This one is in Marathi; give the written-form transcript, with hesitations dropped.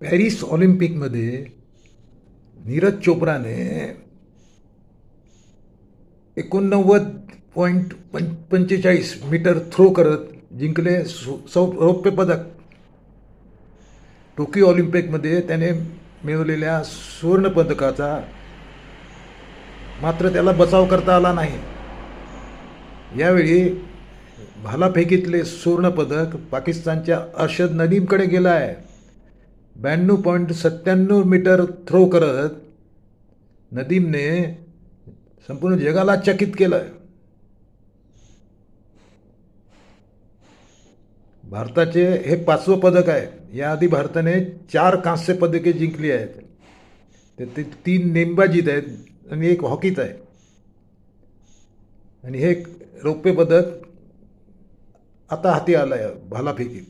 पॅरिस ऑलिम्पिकमध्ये नीरज चोप्राने 89.45 मीटर थ्रो करत जिंकले रौप्य पदक. टोकियो ऑलिम्पिकमध्ये त्याने मिळवलेल्या सुवर्ण पदकाचा मात्र त्याला बचाव करता आला नाही. यावेळी भालाफेकीतले सुवर्ण पदक पाकिस्तानच्या अर्शद नदीमकडे गेलं आहे. 92.97 मीटर थ्रो करत नदीमने संपूर्ण जगाला चकित केलं. भारताचे हे 5वं पदक आहे. याआधी भारताने 4 कांस्य पदके जिंकली आहेत. ते 3 नेमबाजीत आहेत आणि 1 हॉकीत आहे. आणि हे रौप्य पदक आता हाती आलं आहे भालाफेकीत.